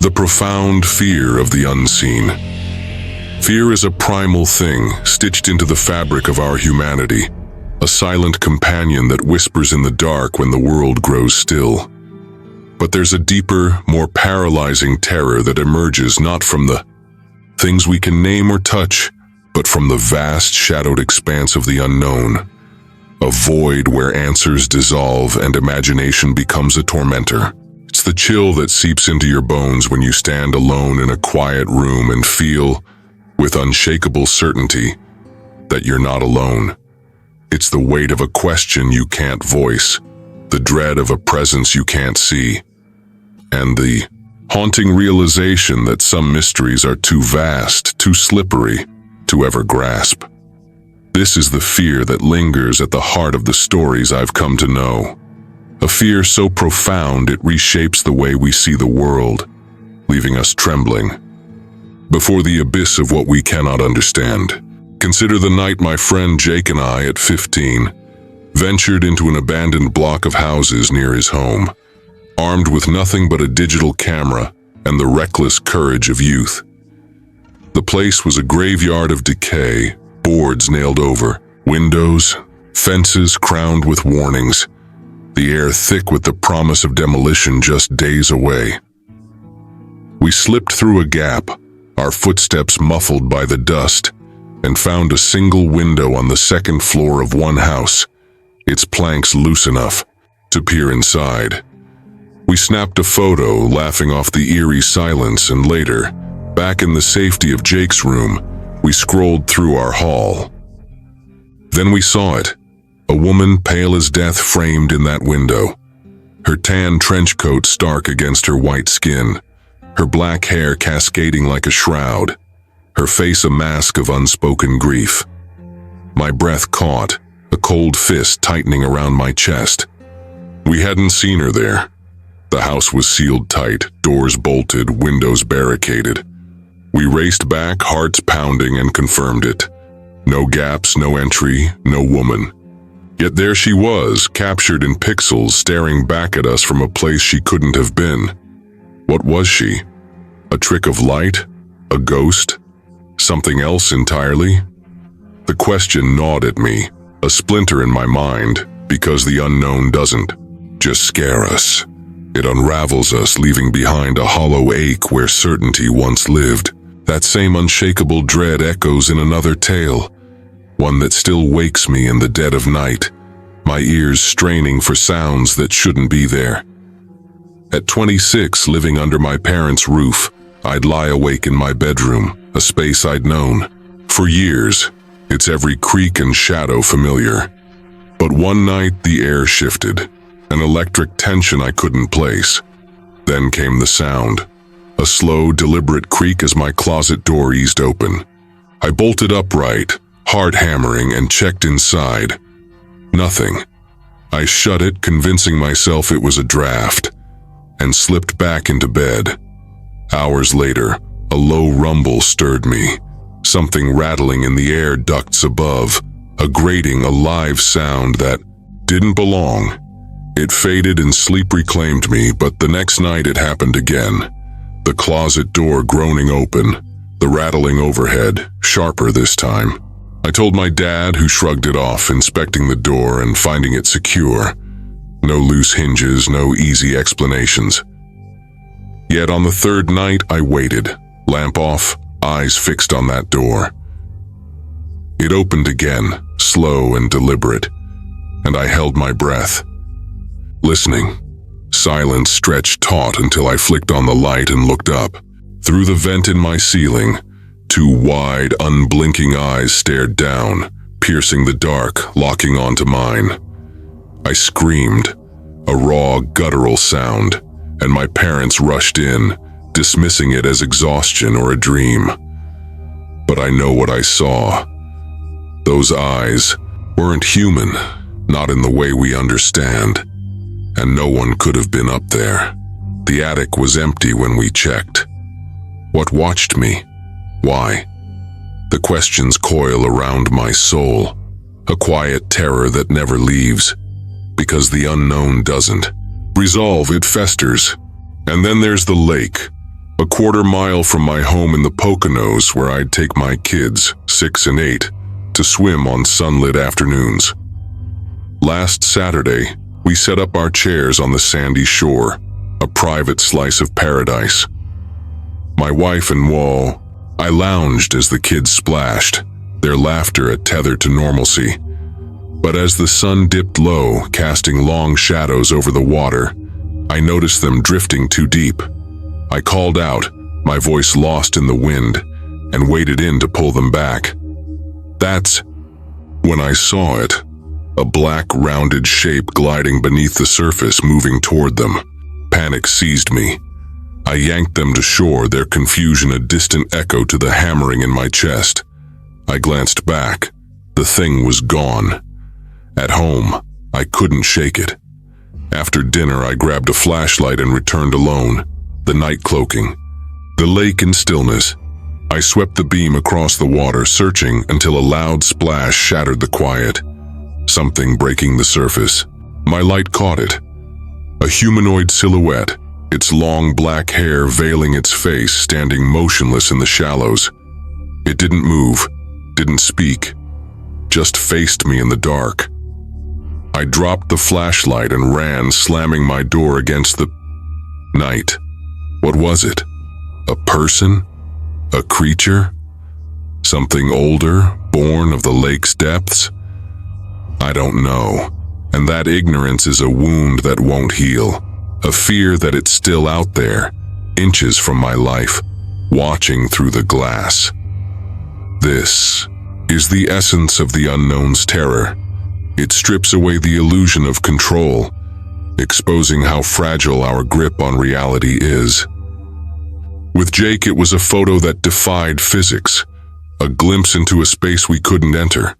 The profound fear of the unseen. Fear is a primal thing stitched into the fabric of our humanity, a silent companion that whispers in the dark when the world grows still. But there's a deeper, more paralyzing terror that emerges not from the things we can name or touch, but from the vast, shadowed expanse of the unknown. A void where answers dissolve and imagination becomes a tormentor. It's the chill that seeps into your bones when you stand alone in a quiet room and feel, with unshakable certainty, that you're not alone. It's the weight of a question you can't voice, the dread of a presence you can't see, and the haunting realization that some mysteries are too vast, too slippery, to ever grasp. This is the fear that lingers at the heart of the stories I've come to know. A fear so profound it reshapes the way we see the world, leaving us trembling before the abyss of what we cannot understand. Consider the night my friend Jake and I, at 15, ventured into an abandoned block of houses near his home, armed with nothing but a digital camera and the reckless courage of youth. The place was a graveyard of decay, boards nailed over, windows, fences crowned with warnings, the air thick with the promise of demolition just days away. We slipped through a gap, our footsteps muffled by the dust, and found a single window on the second floor of one house, its planks loose enough to peer inside. We snapped a photo, laughing off the eerie silence, and later, back in the safety of Jake's room, we scrolled through our haul. Then we saw it, a woman pale as death framed in that window, her tan trench coat stark against her white skin, her black hair cascading like a shroud, her face a mask of unspoken grief. My breath caught, a cold fist tightening around my chest. We hadn't seen her there. The house was sealed tight, doors bolted, windows barricaded. We raced back, hearts pounding, and confirmed it. No gaps, no entry, no woman. Yet there she was, captured in pixels, staring back at us from a place she couldn't have been. What was she? A trick of light? A ghost? Something else entirely? The question gnawed at me, a splinter in my mind, because the unknown doesn't just scare us. It unravels us, leaving behind a hollow ache where certainty once lived. That same unshakable dread echoes in another tale, one that still wakes me in the dead of night, my ears straining for sounds that shouldn't be there. At 26, living under my parents' roof, I'd lie awake in my bedroom, a space I'd known for years, its every creak and shadow familiar. But one night the air shifted, an electric tension I couldn't place. Then came the sound, a slow, deliberate creak as my closet door eased open. I bolted upright, hard hammering, and checked inside. Nothing. I shut it, convincing myself it was a draft, and slipped back into bed. Hours later, a low rumble stirred me, something rattling in the air ducts above, a grating, alive sound that didn't belong. It faded and sleep reclaimed me, but the next night it happened again. The closet door groaning open, the rattling overhead, sharper this time. I told my dad, who shrugged it off, inspecting the door and finding it secure. No loose hinges, no easy explanations. Yet on the third night I waited, lamp off, eyes fixed on that door. It opened again, slow and deliberate, and I held my breath, listening. Silence stretched taut until I flicked on the light and looked up. Through the vent in my ceiling, two wide, unblinking eyes stared down, piercing the dark, locking onto mine. I screamed, a raw, guttural sound, and my parents rushed in, dismissing it as exhaustion or a dream. But I know what I saw. Those eyes weren't human, not in the way we understand. And no one could have been up there. The attic was empty when we checked. What watched me? Why? The questions coil around my soul, a quiet terror that never leaves, because the unknown doesn't resolve, it festers. And then there's the lake, a quarter-mile from my home in the Poconos where I'd take my kids, 6 and 8, to swim on sunlit afternoons. Last Saturday, we set up our chairs on the sandy shore, a private slice of paradise. My wife and I lounged as the kids splashed, their laughter a tether to normalcy. But as the sun dipped low, casting long shadows over the water, I noticed them drifting too deep. I called out, my voice lost in the wind, and waded in to pull them back. That's when I saw it, a black rounded shape gliding beneath the surface, moving toward them. Panic seized me. I yanked them to shore, their confusion a distant echo to the hammering in my chest. I glanced back. The thing was gone. At home, I couldn't shake it. After dinner, I grabbed a flashlight and returned alone, the night cloaking, the lake in stillness. I swept the beam across the water, searching until a loud splash shattered the quiet. Something breaking the surface. My light caught it. A humanoid silhouette, its long black hair veiling its face, standing motionless in the shallows. It didn't move, didn't speak, just faced me in the dark. I dropped the flashlight and ran, slamming my door against the night. What was it? A person? A creature? Something older, born of the lake's depths? I don't know, and that ignorance is a wound that won't heal, a fear that it's still out there, inches from my life, watching through the glass. This is the essence of the unknown's terror. It strips away the illusion of control, exposing how fragile our grip on reality is. With Jake, it was a photo that defied physics, a glimpse into a space we couldn't enter.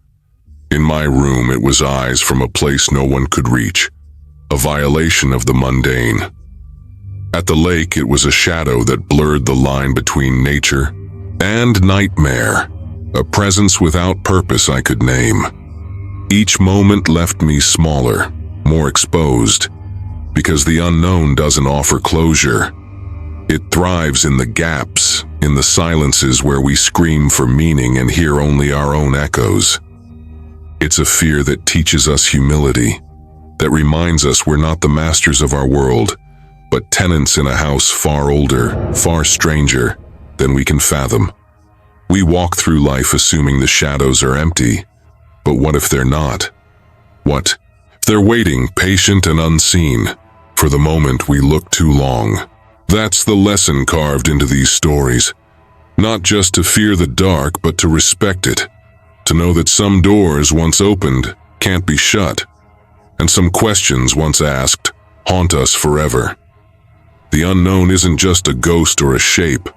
In my room, it was eyes from a place no one could reach, a violation of the mundane. At the lake, it was a shadow that blurred the line between nature and nightmare, a presence without purpose I could name. Each moment left me smaller, more exposed, because the unknown doesn't offer closure. It thrives in the gaps, in the silences where we scream for meaning and hear only our own echoes. It's a fear that teaches us humility, that reminds us we're not the masters of our world, but tenants in a house far older, far stranger than we can fathom. We walk through life assuming the shadows are empty, but what if they're not? What if they're waiting, patient and unseen, for the moment we look too long? That's the lesson carved into these stories. Not just to fear the dark, but to respect it. To know that some doors once opened can't be shut, and some questions once asked haunt us forever. The unknown isn't just a ghost or a shape.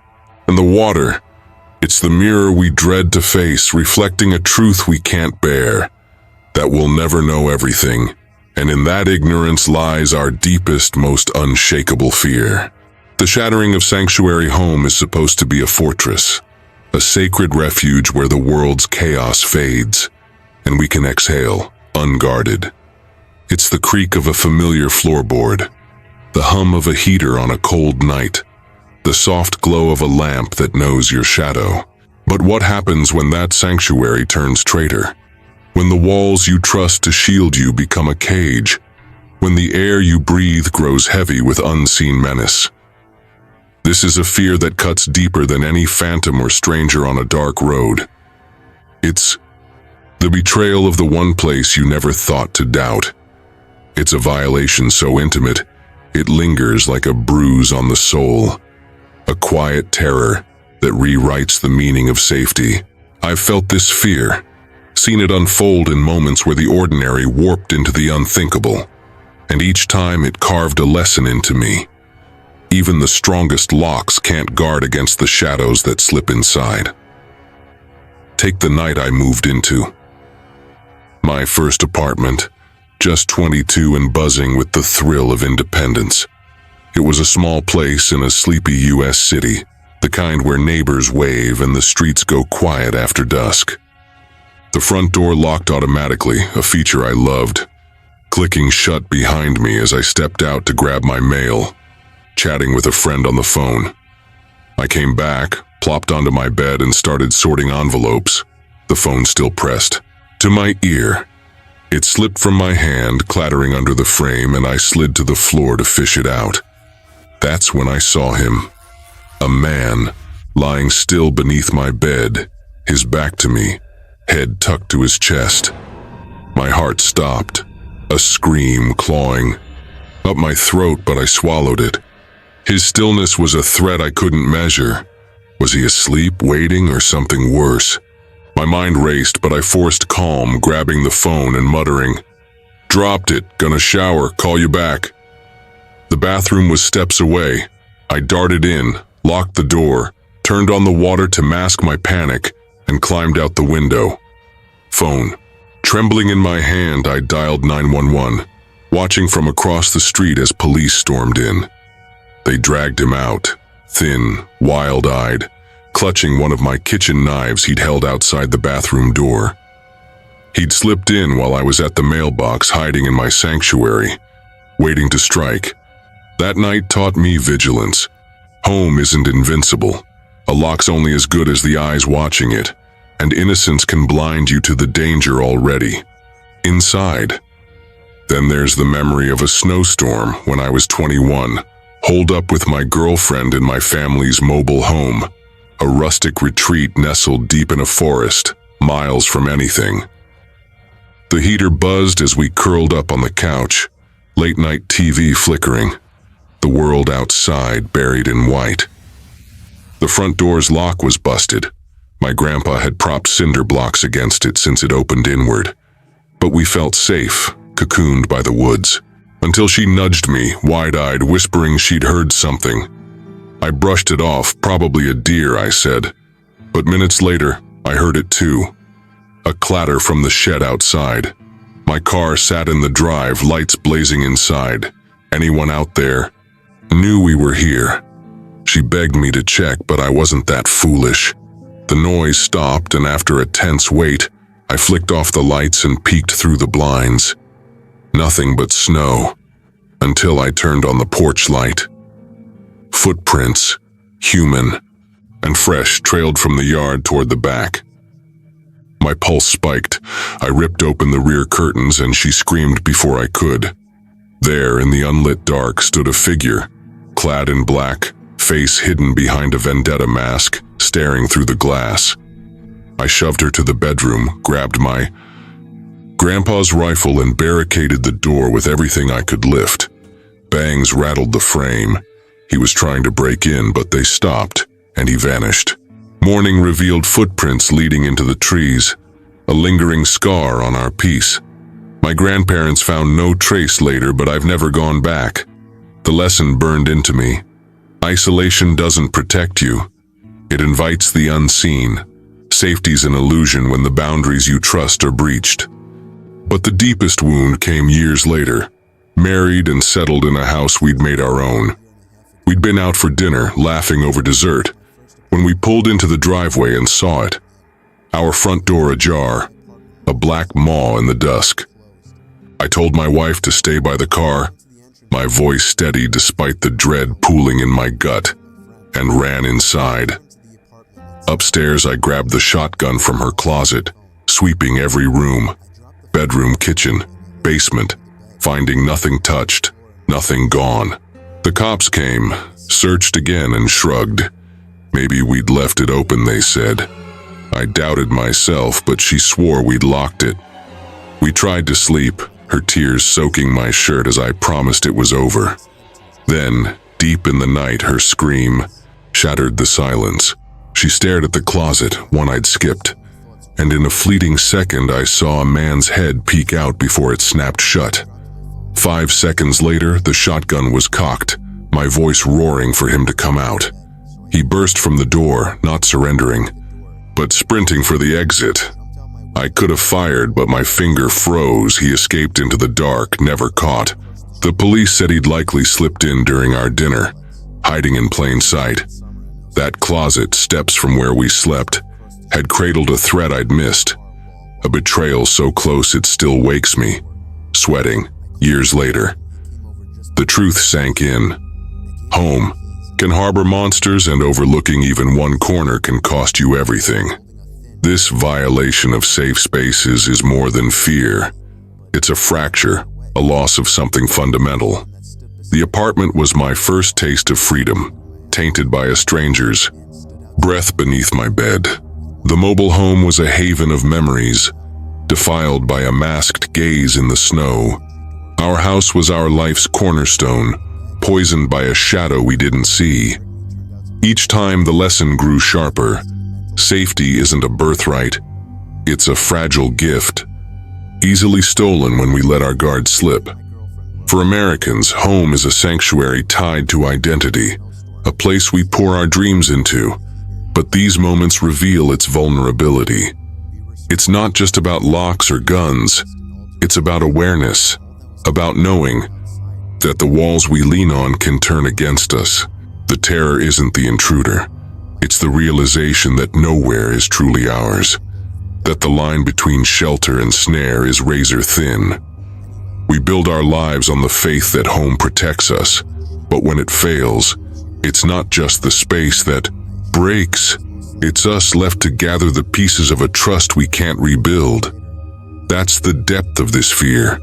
And the water, it's the mirror we dread to face, reflecting a truth we can't bear, that we'll never know everything, and in that ignorance lies our deepest, most unshakable fear. The shattering of Sanctuary Home is supposed to be a fortress, a sacred refuge where the world's chaos fades, and we can exhale, unguarded. It's the creak of a familiar floorboard, the hum of a heater on a cold night, the soft glow of a lamp that knows your shadow. But what happens when that sanctuary turns traitor? When the walls you trust to shield you become a cage? When the air you breathe grows heavy with unseen menace? This is a fear that cuts deeper than any phantom or stranger on a dark road. It's the betrayal of the one place you never thought to doubt. It's a violation so intimate, it lingers like a bruise on the soul. A quiet terror that rewrites the meaning of safety. I've felt this fear, seen it unfold in moments where the ordinary warped into the unthinkable, and each time it carved a lesson into me. Even the strongest locks can't guard against the shadows that slip inside. Take the night I moved into. My first apartment, just 22 and buzzing with the thrill of independence. It was a small place in a sleepy U.S. city, the kind where neighbors wave and the streets go quiet after dusk. The front door locked automatically, a feature I loved, clicking shut behind me as I stepped out to grab my mail, chatting with a friend on the phone. I came back, plopped onto my bed, and started sorting envelopes, the phone still pressed to my ear. It slipped from my hand, clattering under the frame, and I slid to the floor to fish it out. That's when I saw him. A man, lying still beneath my bed, his back to me, head tucked to his chest. My heart stopped, a scream clawing up my throat, but I swallowed it. His stillness was a threat I couldn't measure. Was he asleep, waiting, or something worse? My mind raced, but I forced calm, grabbing the phone and muttering, "Dropped it, gonna shower, call you back." The bathroom was steps away. I darted in, locked the door, turned on the water to mask my panic, and climbed out the window. Phone. Trembling in my hand, I dialed 911, watching from across the street as police stormed in. They dragged him out, thin, wild-eyed, clutching one of my kitchen knives he'd held outside the bathroom door. He'd slipped in while I was at the mailbox, hiding in my sanctuary, waiting to strike. That night taught me vigilance. Home isn't invincible. A lock's only as good as the eyes watching it, and innocence can blind you to the danger already inside. Then there's the memory of a snowstorm when I was 21, holed up with my girlfriend in my family's mobile home, a rustic retreat nestled deep in a forest, miles from anything. The heater buzzed as we curled up on the couch, late-night TV flickering, the world outside buried in white. The front door's lock was busted. My grandpa had propped cinder blocks against it since it opened inward. But we felt safe, cocooned by the woods, until she nudged me, wide-eyed, whispering she'd heard something. I brushed it off, probably a deer, I said. But minutes later, I heard it too. A clatter from the shed outside. My car sat in the drive, lights blazing inside. Anyone out there knew we were here. She begged me to check, but I wasn't that foolish. The noise stopped, and after a tense wait, I flicked off the lights and peeked through the blinds. Nothing but snow, until I turned on the porch light. Footprints, human and fresh, trailed from the yard toward the back. My pulse spiked. I ripped open the rear curtains, and she screamed before I could. There, in the unlit dark, stood a figure, clad in black, face hidden behind a vendetta mask, staring through the glass. I shoved her to the bedroom, grabbed my grandpa's rifle, and barricaded the door with everything I could lift. Bangs rattled the frame. He was trying to break in, but they stopped, and he vanished. Morning revealed footprints leading into the trees, a lingering scar on our peace. My grandparents found no trace later, but I've never gone back. The lesson burned into me. Isolation doesn't protect you. It invites the unseen. Safety's an illusion when the boundaries you trust are breached. But the deepest wound came years later, married and settled in a house we'd made our own. We'd been out for dinner, laughing over dessert, when we pulled into the driveway and saw it. Our front door ajar, a black maw in the dusk. I told my wife to stay by the car, my voice steady despite the dread pooling in my gut, and ran inside. Upstairs, I grabbed the shotgun from her closet, sweeping every room, bedroom, kitchen, basement, finding nothing touched, nothing gone. The cops came, searched again, and shrugged. Maybe we'd left it open, they said. I doubted myself, but she swore we'd locked it. We tried to sleep, her tears soaking my shirt as I promised it was over. Then, deep in the night, her scream shattered the silence. She stared at the closet, one I'd skipped, and in a fleeting second I saw a man's head peek out before it snapped shut. 5 seconds later, the shotgun was cocked, my voice roaring for him to come out. He burst from the door, not surrendering, but sprinting for the exit. I could have fired, but my finger froze. He escaped into the dark, never caught. The police said he'd likely slipped in during our dinner, hiding in plain sight. That closet, steps from where we slept, had cradled a threat I'd missed. A betrayal so close it still wakes me, sweating, years later. The truth sank in. Home, can harbor monsters, and overlooking even one corner can cost you everything. This violation of safe spaces is more than fear. It's a fracture, a loss of something fundamental. The apartment was my first taste of freedom, tainted by a stranger's breath beneath my bed. The mobile home was a haven of memories, defiled by a masked gaze in the snow. Our house was our life's cornerstone, poisoned by a shadow we didn't see. Each time the lesson grew sharper. Safety isn't a birthright, it's a fragile gift, easily stolen when we let our guard slip. For Americans, home is a sanctuary tied to identity, a place we pour our dreams into. But these moments reveal its vulnerability. It's not just about locks or guns, it's about awareness, about knowing that the walls we lean on can turn against us. The terror isn't the intruder. It's the realization that nowhere is truly ours, that the line between shelter and snare is razor thin. We build our lives on the faith that home protects us, but when it fails, it's not just the space that breaks, it's us left to gather the pieces of a trust we can't rebuild. That's the depth of this fear.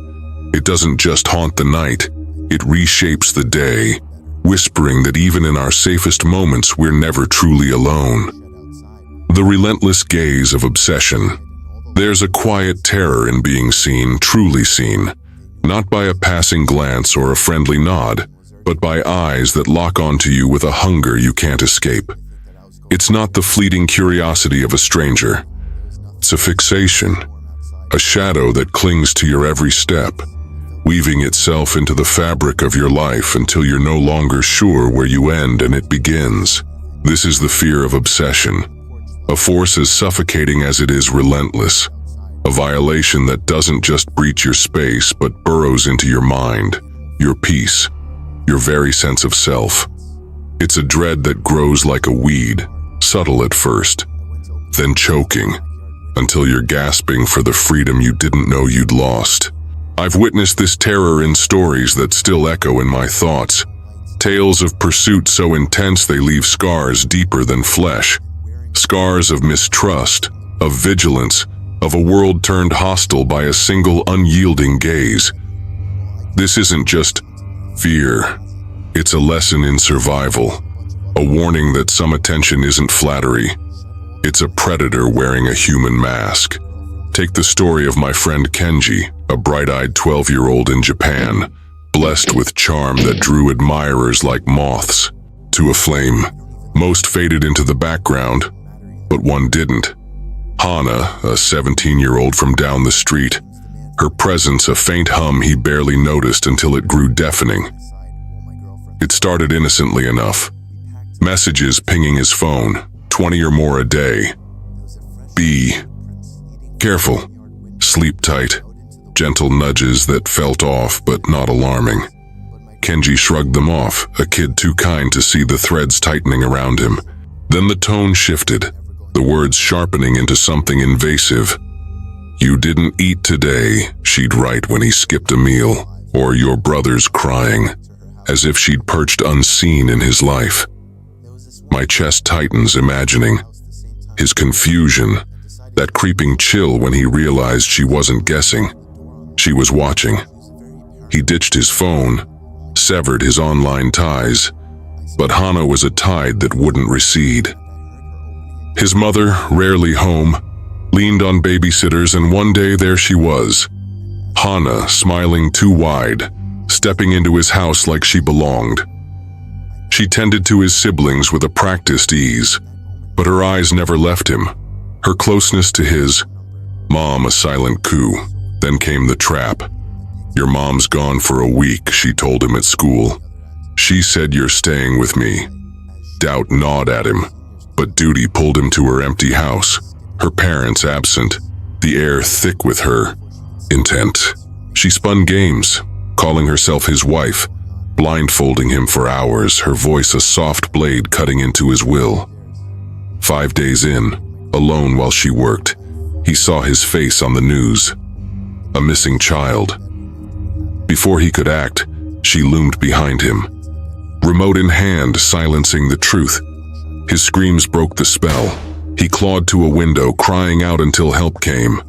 It doesn't just haunt the night, it reshapes the day, whispering that even in our safest moments we're never truly alone. The relentless gaze of obsession. There's a quiet terror in being seen, truly seen, not by a passing glance or a friendly nod, but by eyes that lock onto you with a hunger you can't escape. It's not the fleeting curiosity of a stranger. It's a fixation, a shadow that clings to your every step, weaving itself into the fabric of your life until you're no longer sure where you end and it begins. This is the fear of obsession, a force as suffocating as it is relentless, a violation that doesn't just breach your space but burrows into your mind, your peace, your very sense of self. It's a dread that grows like a weed, subtle at first, then choking, until you're gasping for the freedom you didn't know you'd lost. I've witnessed this terror in stories that still echo in my thoughts, tales of pursuit so intense they leave scars deeper than flesh, scars of mistrust, of vigilance, of a world turned hostile by a single unyielding gaze. This isn't just fear, it's a lesson in survival, a warning that some attention isn't flattery. It's a predator wearing a human mask. Take the story of my friend Kenji, a bright-eyed 12-year-old in Japan, blessed with charm that drew admirers like moths to a flame. Most faded into the background, but one didn't. Hana, a 17-year-old from down the street, her presence a faint hum he barely noticed until it grew deafening. It started innocently enough. Messages pinging his phone, 20 or more a day. Be careful, sleep tight, gentle nudges that felt off but not alarming. Kenji shrugged them off, a kid too kind to see the threads tightening around him. Then the tone shifted, the words sharpening into something invasive. "You didn't eat today," she'd write when he skipped a meal, or "your brother's crying," as if she'd perched unseen in his life. My chest tightens, imagining his confusion, that creeping chill when he realized she wasn't guessing. She was watching. He ditched his phone, severed his online ties, but Hana was a tide that wouldn't recede. His mother, rarely home, leaned on babysitters, and one day there she was, Hana, smiling too wide, stepping into his house like she belonged. She tended to his siblings with a practiced ease, but her eyes never left him. Her closeness to his mom a silent coup. Then came the trap. "Your mom's gone for a week," she told him at school. "She said you're staying with me." Doubt gnawed at him, but duty pulled him to her empty house, her parents absent, the air thick with her intent. She spun games, calling herself his wife, blindfolding him for hours, her voice a soft blade cutting into his will. 5 days in, alone while she worked, he saw his face on the news. A missing child. Before he could act, she loomed behind him. remote in hand, silencing the truth. His screams broke the spell. He clawed to a window, crying out until help came.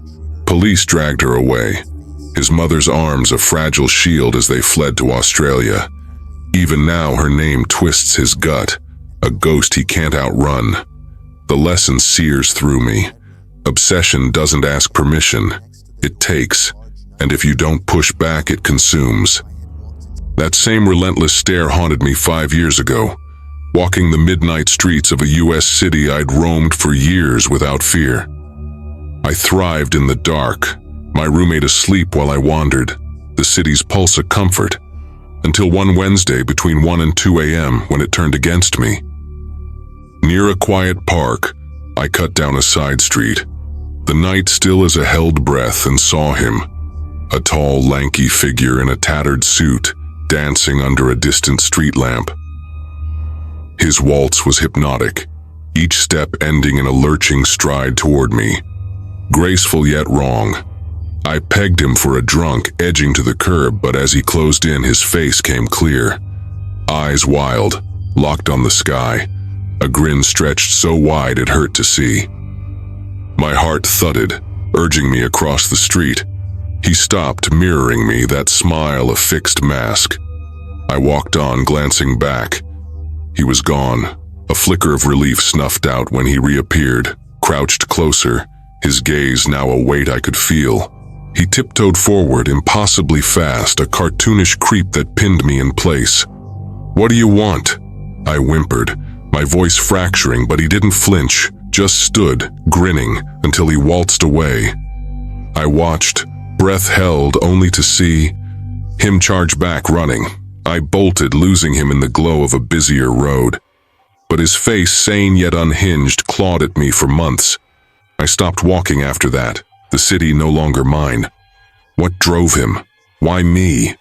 Police dragged her away, his mother's arms a fragile shield as they fled to Australia. Even now, her name twists his gut, a ghost he can't outrun. The lesson sears through me. Obsession doesn't ask permission. It takes, and if you don't push back, it consumes. That same relentless stare haunted me 5 years ago. Walking the midnight streets of a U.S. city I'd roamed for years without fear. I thrived in the dark, my roommate asleep while I wandered, the city's pulse a comfort, until one Wednesday between 1 and 2 a.m. when it turned against me. Near a quiet park, I cut down a side street, the night still as a held breath, and saw him, a tall, lanky figure in a tattered suit, dancing under a distant street lamp. His waltz was hypnotic, each step ending in a lurching stride toward me. Graceful yet wrong. I pegged him for a drunk, edging to the curb, but as he closed in, his face came clear. Eyes wild, locked on the sky, a grin stretched so wide it hurt to see. My heart thudded, urging me across the street. He stopped, mirroring me, that smile a fixed mask. I walked on, glancing back. He was gone, a flicker of relief snuffed out when he reappeared, crouched closer, his gaze now a weight I could feel. He tiptoed forward, impossibly fast, a cartoonish creep that pinned me in place. "What do you want?" I whimpered, my voice fracturing, but he didn't flinch, just stood, grinning, until he waltzed away. I watched, breath held, only to see him charge back, running. I bolted, losing him in the glow of a busier road. But his face, sane yet unhinged, clawed at me for months. I stopped walking after that, the city no longer mine. What drove him? Why me?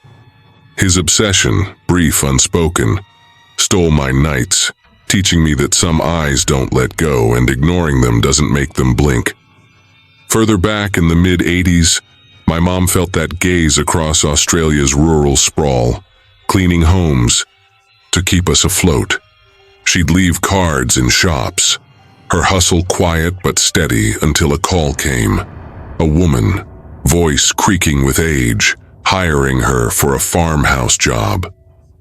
His obsession, brief, unspoken, stole my nights, teaching me that some eyes don't let go and ignoring them doesn't make them blink. Further back in the mid-'80s, my mom felt that gaze across Australia's rural sprawl, cleaning homes to keep us afloat. She'd leave cards in shops, her hustle quiet but steady until a call came. A woman, voice creaking with age, hiring her for a farmhouse job.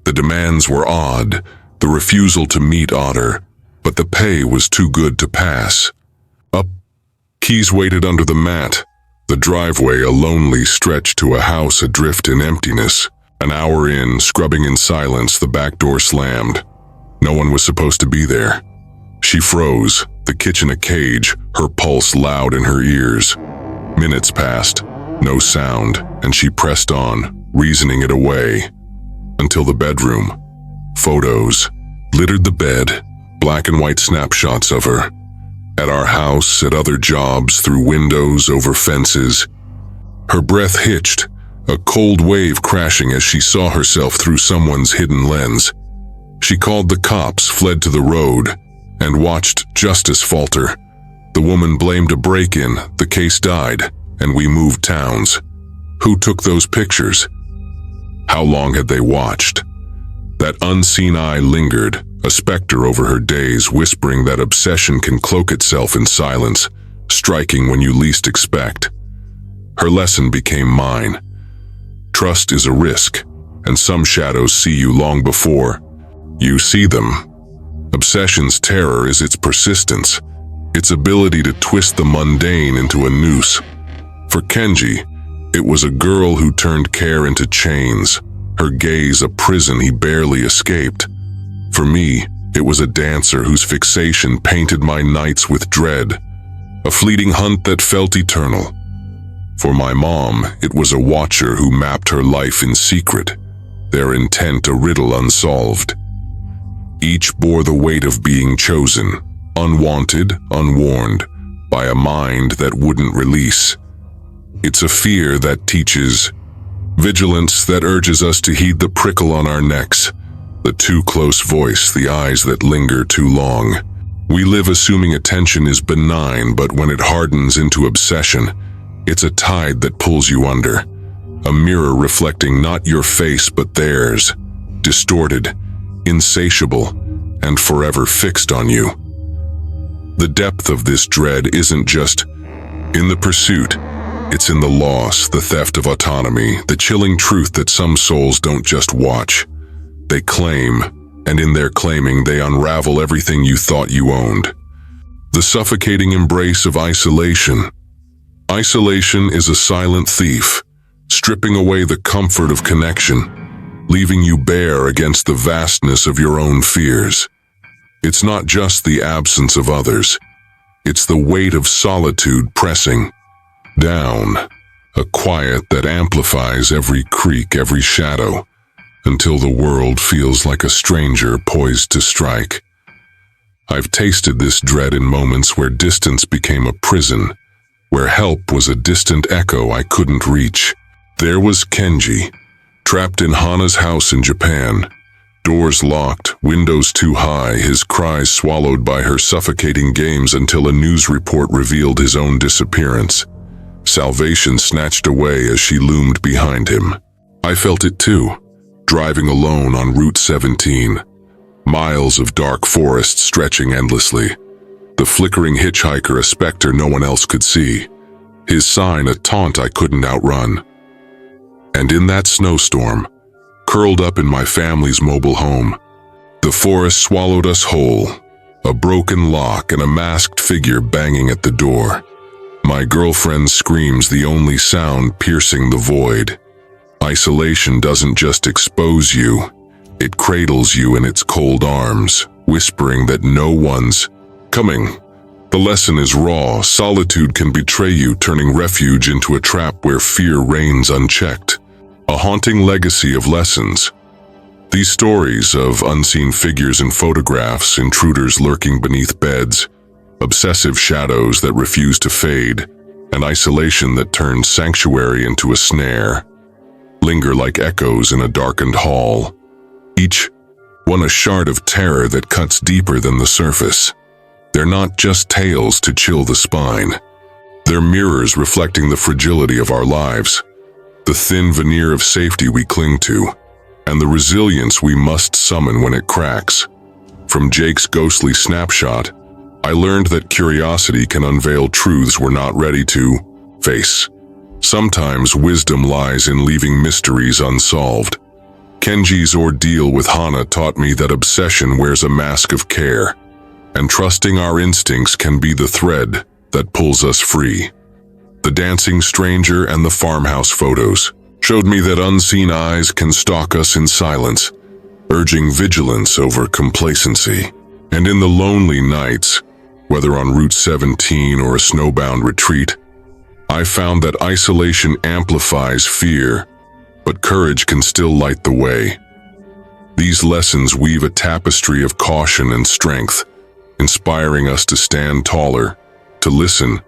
The demands were odd, the refusal to meet odder, but the pay was too good to pass. Up, keys waited under the mat. The driveway, a lonely stretch to a house adrift in emptiness. An hour in, scrubbing in silence, the back door slammed. No one was supposed to be there. She froze, the kitchen a cage, her pulse loud in her ears. Minutes passed, no sound, and she pressed on, reasoning it away. Until the bedroom. Photos littered the bed, black and white snapshots of her. At our house, at other jobs, through windows, over fences. Her breath hitched, a cold wave crashing as she saw herself through someone's hidden lens. She called the cops, fled to the road, and watched justice falter. The woman blamed a break-in, the case died, and we moved towns. Who took those pictures? How long had they watched? That unseen eye lingered, a specter over her days, whispering that obsession can cloak itself in silence, striking when you least expect. Her lesson became mine. Trust is a risk, and some shadows see you long before you see them. Obsession's terror is its persistence, its ability to twist the mundane into a noose. For Kenji, it was a girl who turned care into chains, her gaze a prison he barely escaped. For me, it was a dancer whose fixation painted my nights with dread, a fleeting hunt that felt eternal. For my mom, it was a watcher who mapped her life in secret, their intent a riddle unsolved. Each bore the weight of being chosen, unwanted, unwarned, by a mind that wouldn't release. It's a fear that teaches, vigilance that urges us to heed the prickle on our necks, the too close voice, the eyes that linger too long. We live assuming attention is benign, but when it hardens into obsession, it's a tide that pulls you under, a mirror reflecting not your face but theirs, distorted, insatiable, and forever fixed on you. The depth of this dread isn't just in the pursuit, it's in the loss, the theft of autonomy, the chilling truth that some souls don't just watch. They claim, and in their claiming they unravel everything you thought you owned. The suffocating embrace of isolation. Isolation is a silent thief, stripping away the comfort of connection, leaving you bare against the vastness of your own fears. It's not just the absence of others, it's the weight of solitude pressing down, a quiet that amplifies every creak, every shadow, until the world feels like a stranger poised to strike. I've tasted this dread in moments where distance became a prison, where help was a distant echo I couldn't reach. There was Kenji, trapped in Hana's house in Japan, doors locked, windows too high, his cries swallowed by her suffocating games until a news report revealed his own disappearance. Salvation snatched away as she loomed behind him. I felt it too, driving alone on Route 17. Miles of dark forest stretching endlessly. The flickering hitchhiker a specter no one else could see. His sign a taunt I couldn't outrun. And in that snowstorm, curled up in my family's mobile home, the forest swallowed us whole, a broken lock and a masked figure banging at the door. My girlfriend's screams the only sound piercing the void. Isolation doesn't just expose you, it cradles you in its cold arms, whispering that no one's coming. The lesson is raw. Solitude can betray you, turning refuge into a trap where fear reigns unchecked. A haunting legacy of lessons. These stories of unseen figures in photographs, intruders lurking beneath beds, obsessive shadows that refuse to fade, and isolation that turns sanctuary into a snare, linger like echoes in a darkened hall, each one a shard of terror that cuts deeper than the surface. They're not just tales to chill the spine. They're mirrors reflecting the fragility of our lives, the thin veneer of safety we cling to, and the resilience we must summon when it cracks. From Jake's ghostly snapshot, I learned that curiosity can unveil truths we're not ready to face. Sometimes wisdom lies in leaving mysteries unsolved. Kenji's ordeal with Hana taught me that obsession wears a mask of care, and trusting our instincts can be the thread that pulls us free. The dancing stranger and the farmhouse photos showed me that unseen eyes can stalk us in silence, urging vigilance over complacency. And in the lonely nights, whether on Route 17 or a snowbound retreat, I found that isolation amplifies fear, but courage can still light the way. These lessons weave a tapestry of caution and strength, inspiring us to stand taller, to listen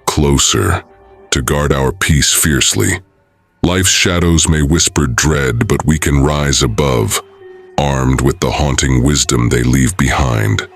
closer, to guard our peace fiercely. Life's shadows may whisper dread, but we can rise above, armed with the haunting wisdom they leave behind.